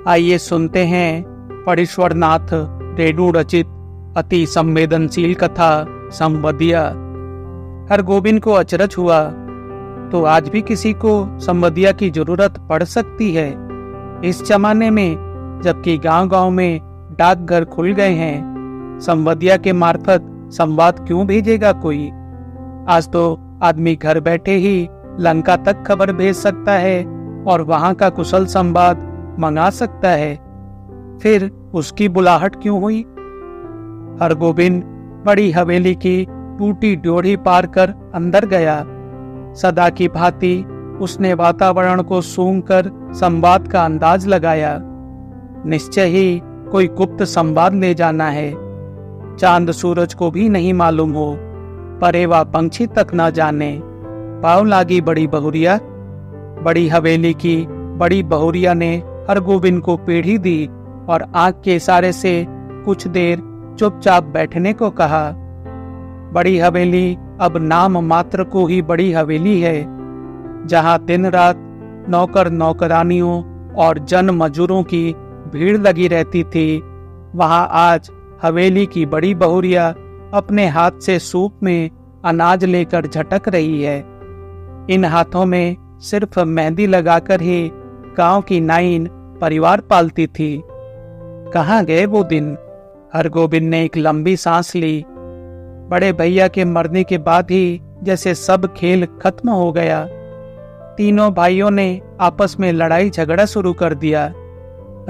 आइए सुनते हैं परीश्वरनाथ रेणु रचित अति संवेदनशील कथा संवदिया। हरगोविंद को अचरज हुआ, तो आज भी किसी को संवदिया की जरूरत पड़ सकती है इस जमाने में, जबकि गांव-गांव में डाकघर खुल गए हैं। संवदिया के मार्फत संवाद क्यों भेजेगा कोई? आज तो आदमी घर बैठे ही लंका तक खबर भेज सकता है और वहां का कुशल संवाद मंगा सकता है। फिर उसकी बुलाहट क्यों हुई? हरगोविंद बड़ी हवेली की टूटी ड्योढ़ी पार कर अंदर गया। सदा की भांति उसने वातावरण को सूंघकर संवाद का अंदाज लगाया। निश्चय ही कोई गुप्त संवाद ले जाना है। चांद सूरज को भी नहीं मालूम हो, परेवा पंछी तक न जाने। पाँव लागी बड़ी बहुरिया। बड़ी हवेली की बड़ी बहुरिया ने हरगोविंद को पीढ़ी दी और आंख के इशारे से कुछ देर चुपचाप बैठने को कहा। बड़ी हवेली अब नाम मात्र को ही बड़ी हवेली है, जहां दिन रात नौकर नौकरानियों और जन मजूरों की भीड़ लगी रहती थी, वहां आज हवेली की बड़ी बहुरिया अपने हाथ से सूप में अनाज लेकर झटक रही है। इन हाथों में सिर्फ मेहंदी लगाकर ही गांव की नाइन परिवार पालती थी। कहाँ गए वो दिन? हरगोविंद ने एक लंबी सांस ली। बड़े भैया के मरने के बाद ही जैसे सब खेल खत्म हो गया। तीनों भाइयों ने आपस में लड़ाई झगड़ा शुरू कर दिया।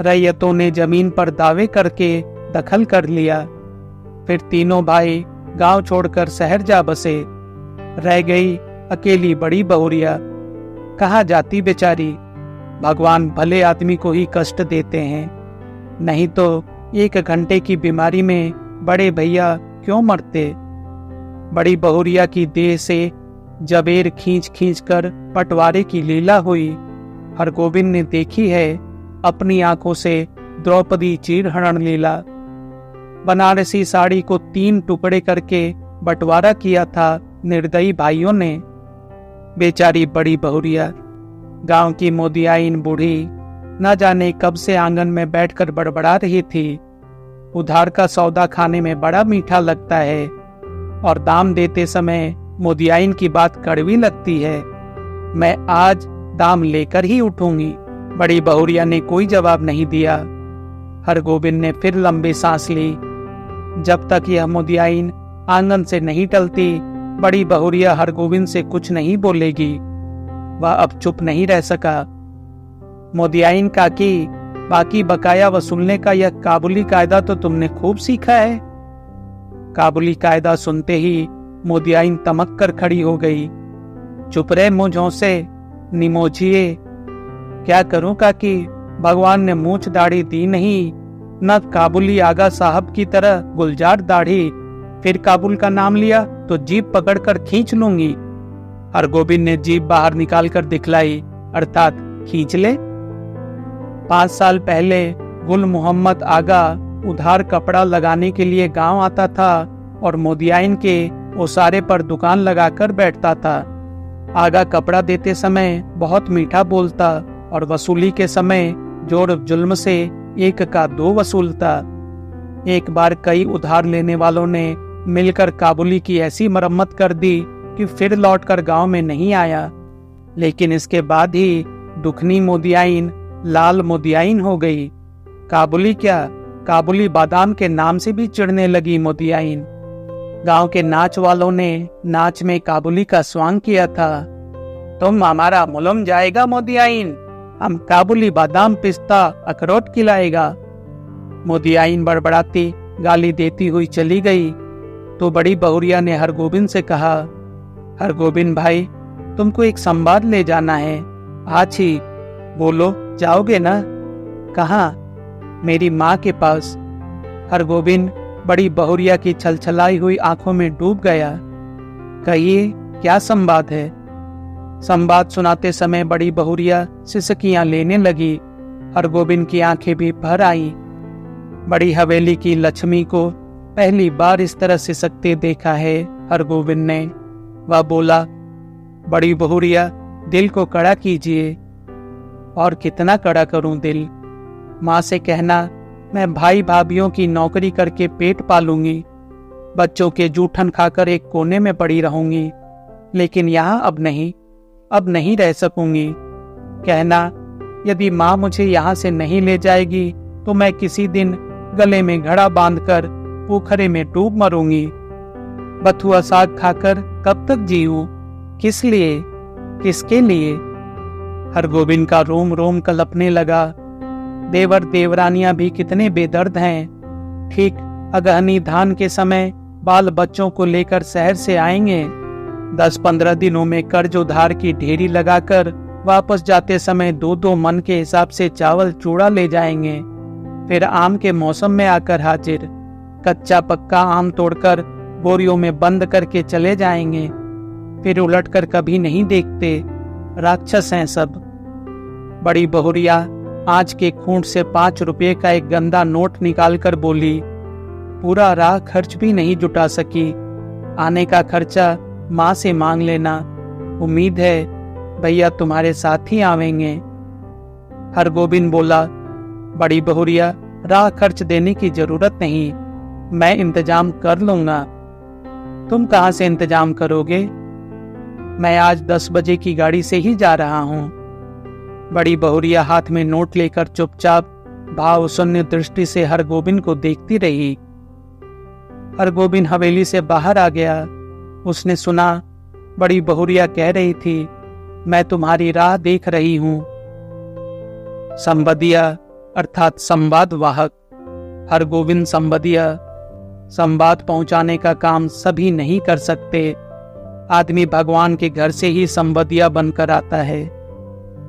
रैयतों ने जमीन पर दावे करके दखल कर लिया। फिर तीनों भाई गांव छोड़कर शहर जा बसे। रह गई अकेली बड़ी बहुरिया। कहाँ जाती बेचारी? भगवान भले आदमी को ही कष्ट देते हैं, नहीं तो 1 घंटे की बीमारी में बड़े भैया क्यों मरते? बड़ी बहुरिया की देह से जबेर खींच खींच कर पटवारे की लीला हुई। हरगोविंद ने देखी है अपनी आंखों से द्रौपदी चीरहरण लीला। बनारसी साड़ी को 3 टुकड़े करके बंटवारा किया था निर्दयी भाइयों ने। बेचारी बड़ी बहुरिया। गांव की मोदियाइन बूढ़ी न जाने कब से आंगन में बैठकर बड़बड़ा रही थी। उधार का सौदा खाने में बड़ा मीठा लगता है और दाम देते समय मोदियाइन की बात कड़वी लगती है। मैं आज दाम लेकर ही उठूंगी। बड़ी बहुरिया ने कोई जवाब नहीं दिया। हरगोविंद ने फिर लंबी सांस ली। जब तक यह मोदियाइन आंगन से नहीं टलती, बड़ी बहुरिया हरगोविंद से कुछ नहीं बोलेगी। वह अब चुप नहीं रह सका। मोदियाइन काकी, बाकी बकाया वसूलने का यह काबुली कायदा तो तुमने खूब सीखा है। काबुली कायदा सुनते ही मोदियाइन तमक कर खड़ी हो गई। चुप रहे मुझों से निमोझिए। क्या करूं काकी, भगवान ने मूछ दाढ़ी दी नहीं, न काबुली आगा साहब की तरह गुलजार दाढ़ी। फिर काबुल का नाम लिया तो जीभ पकड़कर खींच लूंगी। हरगोविंद ने जीभ बाहर निकालकर दिखलाई, अर्थात खींच ले। 5 साल पहले गुल मोहम्मद आगा उधार कपड़ा लगाने के लिए गांव आता था और मोदियाइन के ओसारे पर दुकान लगाकर बैठता था। आगा कपड़ा देते समय बहुत मीठा बोलता और वसूली के समय जोर जुल्म से 1 का 2 वसूलता। एक बार कई उधार लेने वालों ने मिलकर काबुली की ऐसी मरम्मत कर दी कि फिर लौटकर गांव में नहीं आया। लेकिन इसके बाद ही दुखनी मोदियाइन लाल मोदियाइन हो गई। काबुली क्या, काबुली बादाम के नाम से भी चिढ़ने लगी मोदियाइन। गांव के नाच वालों ने नाच में काबुली का स्वांग किया था। तुम हमारा मुलम जाएगा मोदियाइन, हम काबुली बादाम पिस्ता अखरोट खिलाएगा। मोदियाइन बड़बड़ाती गाली देती हुई चली गई तो बड़ी बहुरिया ने हरगोविंद से कहा, हरगोविंद भाई, तुमको एक संवाद ले जाना है। आज ही। बोलो, जाओगे ना? कहाँ? मेरी माँ के पास। हरगोविंद बड़ी बहुरिया की छलछलाई हुई आंखों में डूब गया। कहिए, क्या संवाद है? संवाद सुनाते समय बड़ी बहुरिया सिसकियां लेने लगी। हरगोविंद की आंखें भी भर आईं। बड़ी हवेली की लक्ष्मी को पहली बार इस तरह सिसकते देखा है हरगोविंद ने। वह बोला, बड़ी बहुरिया, दिल को कड़ा कीजिए। और कितना कड़ा करूं दिल? माँ से कहना मैं भाई भाभीियों की नौकरी करके पेट पालूंगी, बच्चों के जूठन खाकर एक कोने में पड़ी रहूंगी, लेकिन यहाँ अब नहीं रह सकूंगी। कहना यदि माँ मुझे यहाँ से नहीं ले जाएगी तो मैं किसी दिन गले में घड़ा बांधकर पोखरे में डूब मरूंगी। बथुआ साग खाकर कब तक जीऊं? किस लिए, किसके लिए? हरगोविंद का रोम रोम कलपने लगा। देवर देवरानियां भी कितने बेदर्द हैं। ठीक अगहनी धान के समय बाल बच्चों को लेकर शहर से आएंगे। 10-15 दिनों में कर्ज उधार की ढेरी लगाकर वापस जाते समय 2-2 मन के हिसाब से चावल चूड़ा ले जाएंगे। फिर आम के मौसम में आकर हाजिर, कच्चा पक्का आम तोड़कर बोरियों में बंद करके चले जाएंगे। फिर उलटकर कभी नहीं देखते। राक्षस हैं सब। बड़ी बहुरिया आँच के खूंट से 5 रुपये का एक गंदा नोट निकालकर बोली, पूरा राह खर्च भी नहीं जुटा सकी। आने का खर्चा माँ से मांग लेना, उम्मीद है भैया तुम्हारे साथ ही आवेंगे। हरगोविंद बोला, बड़ी बहुरिया राह खर्च देने की जरूरत नहीं, मैं इंतजाम कर लूंगा। तुम कहाँ से इंतजाम करोगे? मैं आज 10 बजे की गाड़ी से ही जा रहा हूँ। बड़ी बहुरिया हाथ में नोट लेकर चुपचाप भाव शून्य दृष्टि से हरगोविंद को देखती रही। हरगोविंद हवेली से बाहर आ गया। उसने सुना बड़ी बहुरिया कह रही थी, मैं तुम्हारी राह देख रही हूं। संबदिया अर्थात संवाद वाहक। हरगोविंद संबदिया। संवाद पहुंचाने का काम सभी नहीं कर सकते। आदमी भगवान के घर से ही संबदिया बनकर आता है।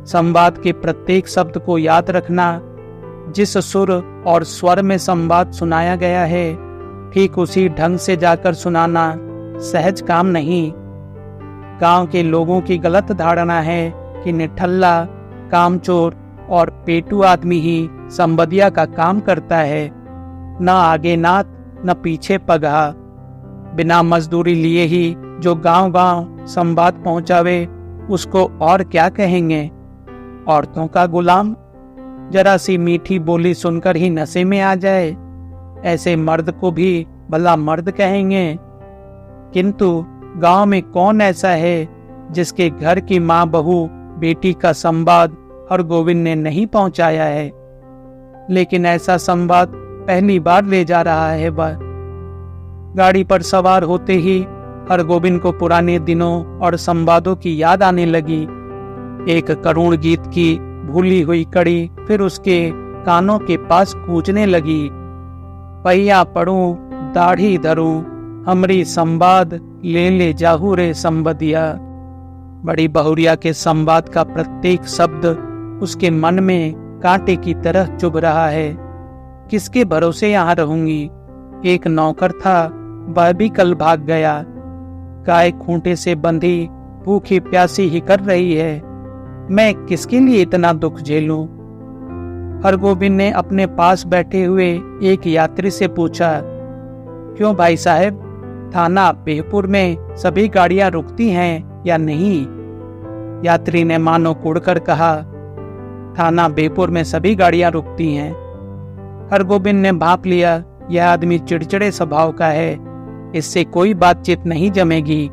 संवाद के प्रत्येक शब्द को याद रखना। जिस सुर और स्वर में संवाद सुनाया गया है ठीक उसी ढंग से जाकर सुनाना सहज काम नहीं। गांव के लोगों की गलत धारणा है कि निठल्ला, कामचोर और पेटू आदमी ही संबदिया का काम करता है। न आगे नात न पीछे पगहा। बिना मजदूरी लिए ही जो गांव-गांव संवाद पहुंचावे उसको और क्या कहेंगे? औरतों का गुलाम। जरा सी मीठी बोली सुनकर ही नशे में आ जाए, ऐसे मर्द को भी भला मर्द कहेंगे। किंतु गांव में कौन ऐसा है जिसके घर की माँ बहू बेटी का संवाद हरगोविंद ने नहीं पहुंचाया है? लेकिन ऐसा संवाद पहली बार ले जा रहा है वह। गाड़ी पर सवार होते ही हरगोविंद को पुराने दिनों और संवादों की याद आने लगी। एक करुण गीत की भूली हुई कड़ी फिर उसके कानों के पास गूंजने लगी। पहिया पढ़ूं दाढ़ी धरूं, हमरी संवाद ले ले जाहू रे संबदिया। बड़ी बहुरिया के संवाद का प्रत्येक शब्द उसके मन में कांटे की तरह चुभ रहा है। किसके भरोसे यहाँ रहूंगी? एक नौकर था, वह भी कल भाग गया। गाय खूंटे से बंधी भूखी प्यासी ही कर रही है। मैं किसके लिए इतना दुख झेलूं? हरगोविंद ने अपने पास बैठे हुए एक यात्री से पूछा, क्यों भाई साहब, थाना बेहपुर में सभी गाड़ियां रुकती हैं या नहीं? यात्री ने मानो कुड़कर कहा, थाना बेहपुर में सभी गाड़ियां रुकती हैं। हरगोविंद ने भांप लिया, यह आदमी चिड़चिड़े स्वभाव का है, इससे कोई बातचीत नहीं जमेगी।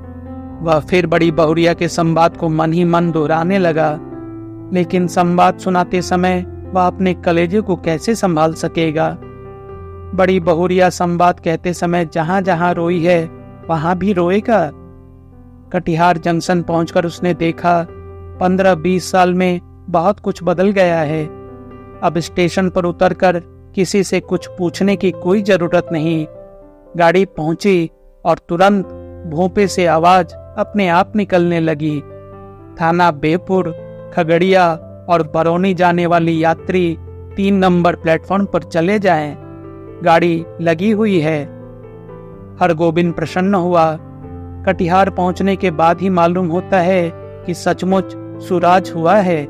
वह फिर बड़ी बहुरिया के संवाद को मन ही मन दोहराने लगा, लेकिन संवाद सुनाते समय वह अपने कलेजे को कैसे संभाल सकेगा? बड़ी बहुरिया संवाद कहते समय जहां जहां रोई है वहां भी रोएगा। कटिहार जंक्शन पहुंचकर उसने देखा 15-20 साल में बहुत कुछ बदल गया है। अब स्टेशन पर उतरकर किसी से कुछ पूछने की कोई जरूरत नहीं। गाड़ी पहुंची और तुरंत भोंपे से आवाज अपने आप निकलने लगी। थाना बेहपुर, खगड़िया और बरौनी जाने वाली यात्री 3 नंबर प्लेटफॉर्म पर चले जाएं, गाड़ी लगी हुई है। हरगोविंद प्रसन्न हुआ। कटिहार पहुंचने के बाद ही मालूम होता है कि सचमुच सुराज हुआ है।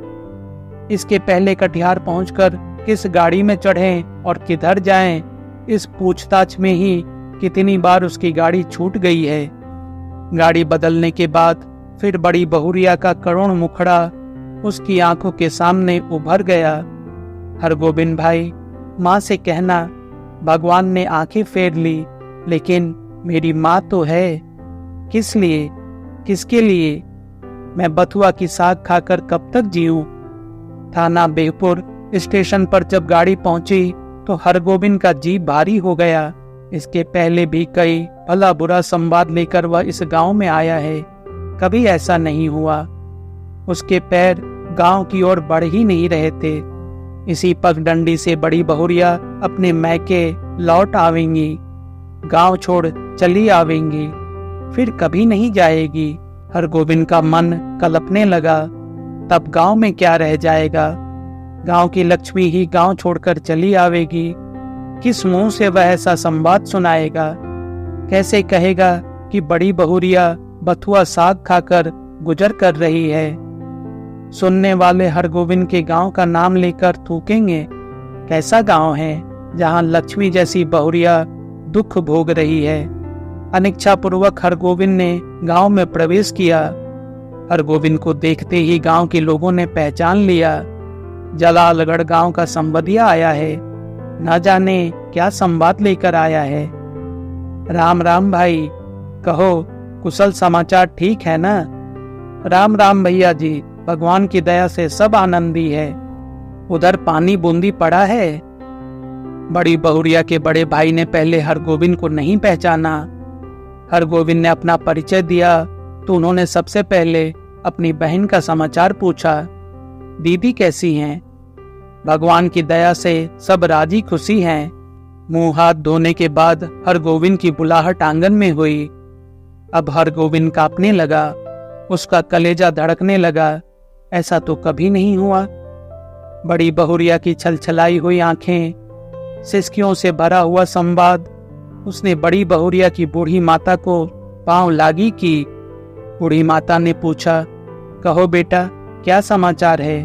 इसके पहले कटिहार पहुंचकर किस गाड़ी में चढ़ें और किधर जाएं, इस पूछताछ में ही कितनी बार उसकी गाड़ी छूट गई है। गाड़ी बदलने के बाद फिर बड़ी बहुरिया का करुण मुखड़ा उसकी आंखों के सामने उभर गया। हरगोविंद भाई, माँ से कहना भगवान ने आंखें फेर ली, लेकिन मेरी माँ तो है। किस लिए, किसके लिए? मैं बथुआ की साग खाकर कब तक जीऊं? थाना बेहपुर स्टेशन पर जब गाड़ी पहुंची तो हरगोविंद का जी भारी हो गया। इसके पहले भी कई भला बुरा संवाद लेकर वह इस गांव में आया है, कभी ऐसा नहीं हुआ। उसके पैर गांव की ओर बढ़ ही नहीं रहे थे। इसी पगडंडी से बड़ी बहुरिया अपने मैके लौट आवेंगी, गांव छोड़ चली आवेंगी, फिर कभी नहीं जाएगी। हरगोविंद का मन कलपने लगा, तब गांव में क्या रह जाएगा? गांव की लक्ष्मी ही गांव छोड़कर चली आवेगी। किस मुंह से वह ऐसा संवाद सुनाएगा? कैसे कहेगा कि बड़ी बहुरिया बथुआ साग खाकर गुजर कर रही है? सुनने वाले हरगोविंद के गांव का नाम लेकर थूकेंगे। कैसा गांव है जहां लक्ष्मी जैसी बहुरिया दुख भोग रही है? अनिच्छापूर्वक हरगोविंद ने गांव में प्रवेश किया। हरगोविंद को देखते ही गांव के लोगों ने पहचान लिया। जलालगढ़ गांव का संबदिया आया है, न जाने क्या संवाद लेकर आया है। राम राम भाई, कहो कुशल समाचार ठीक है ना? राम राम भैया जी, भगवान की दया से सब आनंदी है। उधर पानी बूंदी पड़ा है? बड़ी बहुरिया के बड़े भाई ने पहले हरगोविंद को नहीं पहचाना। हरगोविंद ने अपना परिचय दिया तो उन्होंने सबसे पहले अपनी बहन का समाचार पूछा। दीदी कैसी हैं? भगवान की दया से सब राजी खुशी हैं। मुंह हाथ धोने के बाद हरगोविंद की बुलाहट आंगन में हुई। अब हरगोविंद कांपने लगा, उसका कलेजा धड़कने लगा। ऐसा तो कभी नहीं हुआ। बड़ी बहुरिया की छलछलाई हुई आंखें, सिसकियों से भरा हुआ संवाद। उसने बड़ी बहुरिया की बूढ़ी माता को पांव लागी की। बूढ़ी माता ने पूछा, कहो बेटा क्या समाचार है?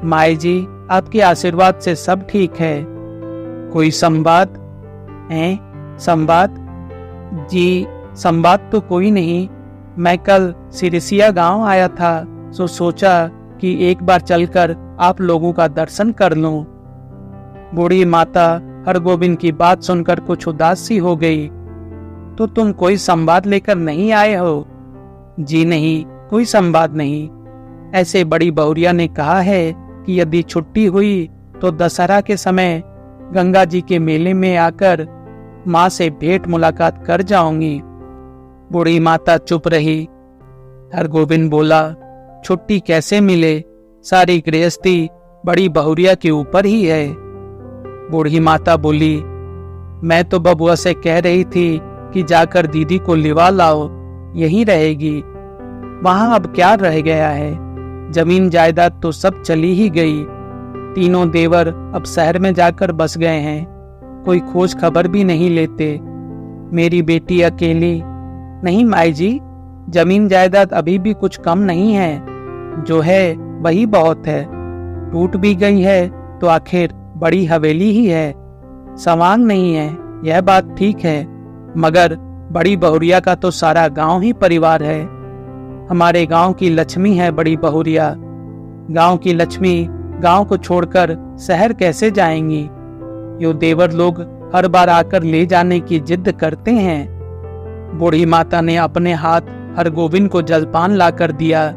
माई जी, आपके आशीर्वाद से सब ठीक है। कोई संवाद है? संवाद? जी, संवाद तो कोई नहीं। मैं कल सिरसिया गांव आया था, सो सोचा कि एक बार चलकर आप लोगों का दर्शन कर लूं। बूढ़ी माता हरगोविंद की बात सुनकर कुछ उदास सी हो गई। तो तुम कोई संवाद लेकर नहीं आए हो? जी नहीं, कोई संवाद नहीं। ऐसे बड़ी बहुरिया ने कहा है कि यदि छुट्टी हुई तो दशहरा के समय गंगा जी के मेले में आकर माँ से भेंट मुलाकात कर जाऊंगी। बूढ़ी माता चुप रही। हरगोविंद बोला, छुट्टी कैसे मिले? सारी गृहस्थी बड़ी बहुरिया के ऊपर ही है। बूढ़ी माता बोली, मैं तो बबुआ से कह रही थी कि जाकर दीदी को लिवा लाओ, यहीं रहेगी। वहां अब क्या रह गया है? जमीन जायदाद तो सब चली ही गई। तीनों देवर अब शहर में जाकर बस गए हैं, कोई खोज खबर भी नहीं लेते। मेरी बेटी अकेली। नहीं माई जी, जमीन जायदाद अभी भी कुछ कम नहीं है, जो है वही बहुत है। टूट भी गई है तो आखिर बड़ी हवेली ही है, सवांग नहीं है, यह बात ठीक है। मगर बड़ी बहुरिया का तो सारा गांव ही परिवार है। हमारे गांव की लक्ष्मी है बड़ी बहुरिया। गांव की लक्ष्मी गांव को छोड़कर शहर कैसे जाएंगी? यो देवर लोग हर बार आकर ले जाने की जिद करते हैं। बूढ़ी माता ने अपने हाथ हरगोविंद को जलपान लाकर दिया।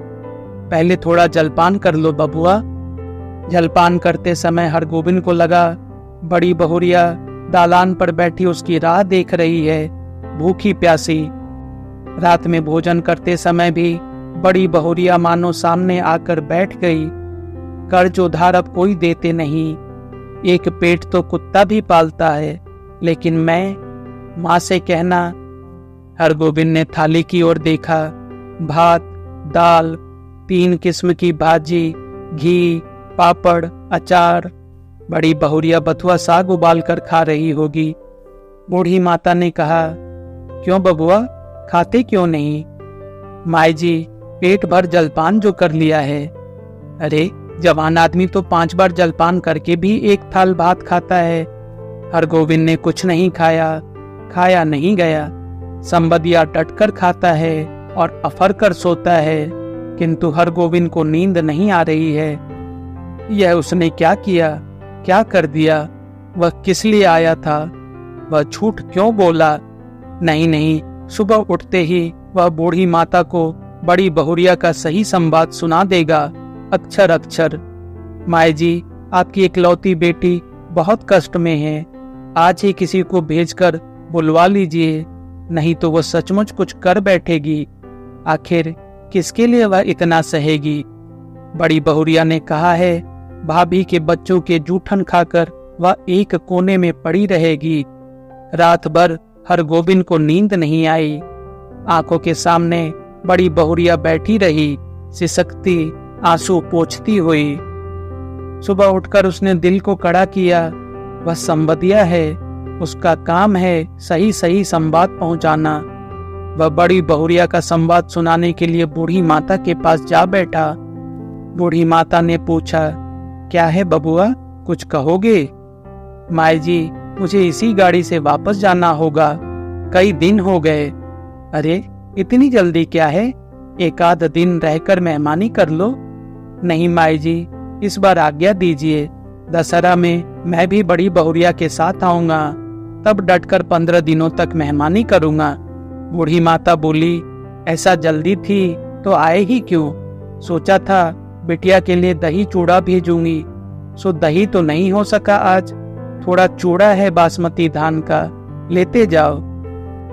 पहले थोड़ा जलपान कर लो बबुआ। जलपान करते समय हरगोविंद को लगा बड़ी बहुरिया दालान पर बैठी उसकी राह देख रही है, भूखी प्यासी। रात में भोजन करते समय भी बड़ी बहुरिया मानो सामने आकर बैठ गई। कर्ज उधार अब कोई देते नहीं, एक पेट तो कुत्ता भी पालता है, लेकिन मैं माँ से कहना। हरगोविंद ने थाली की ओर देखा। भात, दाल, 3 किस्म की भाजी, घी, पापड़, अचार। बड़ी बहुरिया बथुआ साग उबाल कर खा रही होगी। बूढ़ी माता ने कहा, क्यों बबुआ, खाते क्यों नहीं? माई जी, पेट भर जलपान जो कर लिया है। अरे जवान आदमी तो 5 बार जलपान करके भी 1 थाल भात खाता है। हरगोविंद ने कुछ नहीं खाया, खाया नहीं गया। संबदिया डटकर खाता है और अफर कर सोता है, किंतु हरगोविंद को नींद नहीं आ रही है। यह उसने क्या किया? क्या कर दिया? वह किस लिए आया था? वह झूठ क्यों बोला? नहीं नहीं, सुबह उठते ही वह बूढ़ी माता को बड़ी बहुरिया का सही संवाद सुना देगा, अक्षर अक्षर। माए जी, आपकी इकलौती बेटी बहुत कष्ट में है। आज ही किसी को भेजकर बुलवा लीजिए, नहीं तो वह सचमुच कुछ कर बैठेगी। आखिर किसके लिए वह इतना सहेगी? बड़ी बहुरिया ने कहा है, भाभी के बच्चों के जूठन खाकर वह एक कोने में पड़ी रहेगी। रात भर हरगोविंद को नींद नहीं आई। आंखों के सामने बड़ी बहुरिया बैठी रही, सिसकती, आंसू पोंछती हुई। सुबह उठकर उसने दिल को कड़ा किया। वह संबदिया है, उसका काम है सही सही संवाद पहुंचाना। वह बड़ी बहुरिया का संवाद सुनाने के लिए बूढ़ी माता के पास जा बैठा। बूढ़ी माता ने पूछा, क्या है बबुआ, कुछ कहोगे? माए जी, मुझे इसी गाड़ी से वापस जाना होगा, कई दिन हो गए। अरे इतनी जल्दी क्या है, एक आध दिन रहकर मेहमानी कर लो। नहीं माए जी, इस बार आज्ञा दीजिए, दशहरा में मैं भी बड़ी बहुरिया के साथ आऊंगा, तब डटकर 15 दिनों तक मेहमानी करूंगा। बूढ़ी माता बोली, ऐसा जल्दी थी तो आए ही क्यों? सोचा था बिटिया के लिए दही चूड़ा भेजूंगी, सो दही तो नहीं हो सका आज। थोड़ा चूड़ा है बासमती धान का, लेते जाओ।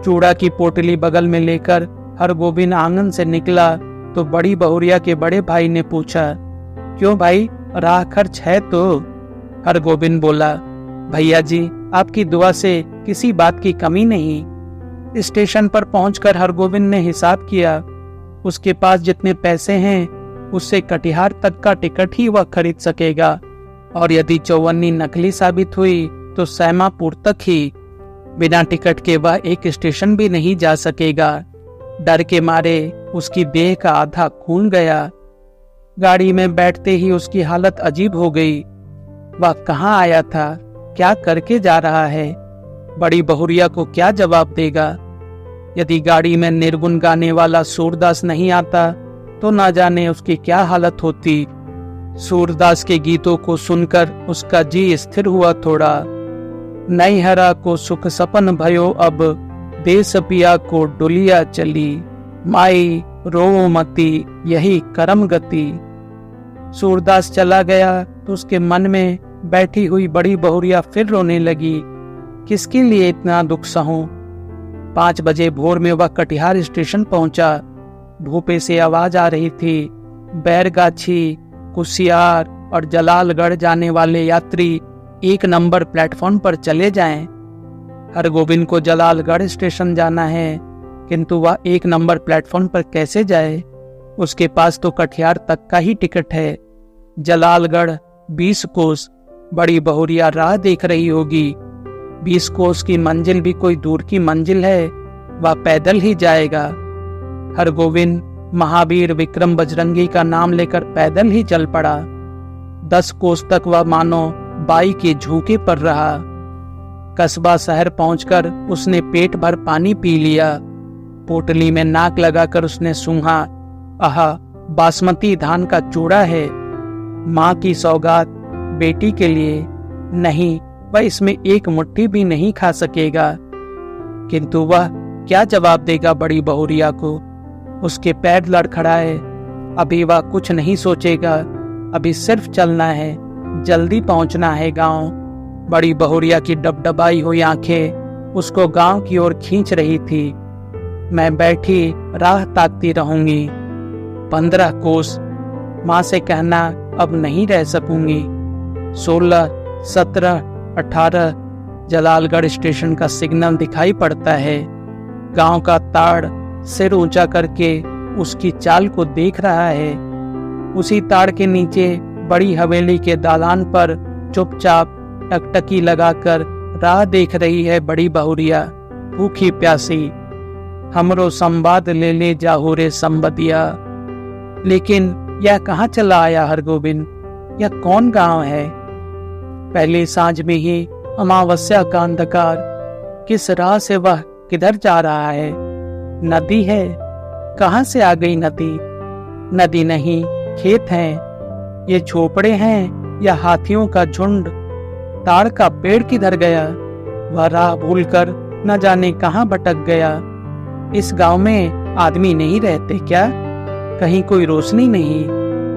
चूड़ा की पोटली बगल में लेकर हरगोविंद आंगन से निकला तो बड़ी बहुरिया के बड़े भाई ने पूछा, क्यों भाई, राह खर्च है तो? हरगोविंद बोला, भैया जी, आपकी दुआ से किसी बात की कमी नहीं। स्टेशन पर पहुंचकर हरगोविंद ने हिसाब किया, उसके पास जितने पैसे हैं उससे कटिहार तक का टिकट ही वह खरीद सकेगा, और यदि चौवन्नी नकली साबित हुई तो सैमापुर तक ही। बिना टिकट के वह एक स्टेशन भी नहीं जा सकेगा। डर के मारे उसकी देह का आधा खून गया। गाड़ी में बैठते ही उसकी हालत अजीब हो गई। वह कहाँ आया था, क्या करके जा रहा है? बड़ी बहुरिया को क्या जवाब देगा? यदि गाड़ी में निर्गुण गाने वाला सूरदास नहीं आता तो ना जाने उसकी क्या हालत होती। सूरदास के गीतों को सुनकर उसका जी स्थिर हुआ थोड़ा। नैहरा को सुख सपन भयो अब, देश पिया को डुलिया चली, माई रो मती यही करम गति। सूरदास चला गया तो उसके मन में बैठी हुई बड़ी बहुरिया फिर रोने लगी। किसके लिए इतना दुख सहूं? 5 बजे भोर में वह कटिहार स्टेशन पहुंचा। भूपे से आवाज आ रही थी, बैरगाछी, कुसियार और जलालगढ़ जाने वाले यात्री 1 नंबर प्लेटफॉर्म पर चले जाएं। हरगोविंद को जलालगढ़ स्टेशन जाना है, किंतु वह 1 नंबर प्लेटफॉर्म पर कैसे जाए? उसके पास तो कटिहार तक का ही टिकट है। जलालगढ़ 20 कोस। बड़ी बहुरिया राह देख रही होगी। 20 कोस की मंजिल भी कोई दूर की मंजिल है, वह पैदल ही जाएगा। हरगोविंद महावीर विक्रम बजरंगी का नाम लेकर पैदल ही चल पड़ा। 10 कोस तक वह मानो बाई के झूके पर रहा। कस्बा शहर पहुंचकर उसने पेट भर पानी पी लिया। पोटली में नाक लगाकर उसने सूंघा, आहा, बासमती धान का चूड़ा है। माँ की सौगात बेटी के लिए। नहीं, वह इसमें एक मुट्ठी भी नहीं खा सकेगा। किंतु वह क्या जवाब देगा बड़ी बहुरिया को? उसके पैर लड़खड़ाए। अभी वह कुछ नहीं सोचेगा, अभी सिर्फ चलना है, जल्दी पहुंचना है गांव। बड़ी बहुरिया की डबडबाई हुई आंखें उसको गांव की ओर खींच रही थी। मैं बैठी राह ताकती रहूंगी। 15 कोस। माँ से कहना अब नहीं रह सकूंगी। 16, 17, 18 जलालगढ़ स्टेशन का सिग्नल दिखाई पड़ता है। गांव का ताड़ सिर ऊंचा करके उसकी चाल को देख रहा है। उसी ताड़ के नीचे बड़ी हवेली के दालान पर चुपचाप टकटकी लगाकर राह देख रही है बड़ी बहुरिया, भूखी प्यासी। हमरो संवाद ले जाहो रे संबदिया। लेकिन यह कहाँ चला आया हरगोविंद? यह कौन गांव है? पहली सांझ में ही अमावस्या का अंधकार। किस राह से वह किधर जा रहा है? नदी है? कहाँ से आ गई नदी? नदी नहीं, खेत हैं। ये झोपड़े हैं या हाथियों का झुंड? ताड़ का पेड़ किधर गया? वह राह भूलकर न जाने कहाँ भटक गया। इस गांव में आदमी नहीं रहते क्या? कहीं कोई रोशनी नहीं?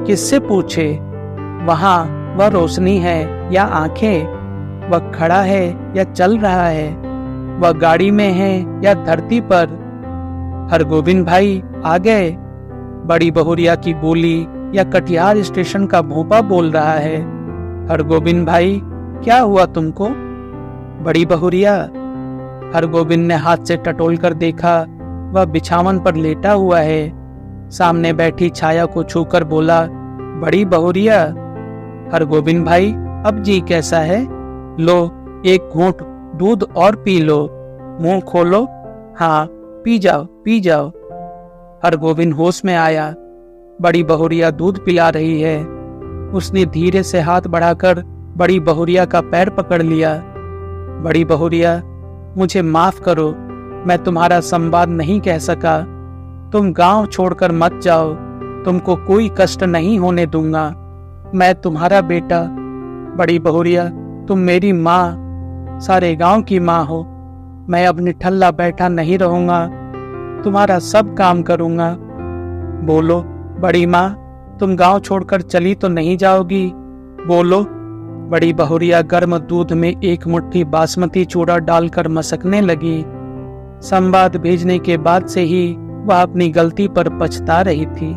किससे पूछे? वहां वह रोशनी है या आंखें? वह खड़ा है या चल रहा है? वह गाड़ी में है या धरती पर? हरगोविंद भाई आ गए। बड़ी बहुरिया की बोली या कटिहार स्टेशन का भोपा बोल रहा है। हरगोविंद भाई, क्या हुआ तुमको? बड़ी बहुरिया। हरगोविंद ने हाथ से टटोल कर देखा, वह बिछावन पर लेटा हुआ है। सामने बैठी छाया को छूकर बोला, बड़ी बहुरिया। हरगोविंद भाई, अब जी कैसा है? लो, एक घूंट दूध और पी लो। मुंह खोलो। हाँ, पी जाओ, पी जाओ। हरगोविंद होश में आया। बड़ी बहुरिया दूध पिला रही है। उसने धीरे से हाथ बढ़ाकर बड़ी बहुरिया का पैर पकड़ लिया। बड़ी बहुरिया, मुझे माफ करो, मैं तुम्हारा संवाद नहीं कह सका। तुम गांव छोड़कर मत जाओ, तुमको कोई कष्ट नहीं होने दूंगा। मैं तुम्हारा बेटा। बड़ी बहुरिया, तुम मेरी माँ, सारे गांव की माँ हो। मैं अब निठल्ला बैठा नहीं रहूंगा, तुम्हारा सब काम करूंगा। बोलो बड़ी माँ, तुम गांव छोड़कर चली तो नहीं जाओगी? बोलो। बड़ी बहुरिया गर्म दूध में एक मुट्ठी बासमती चूड़ा डालकर मसकने लगी। संवाद भेजने के बाद से ही वह अपनी गलती पर पछता रही थी।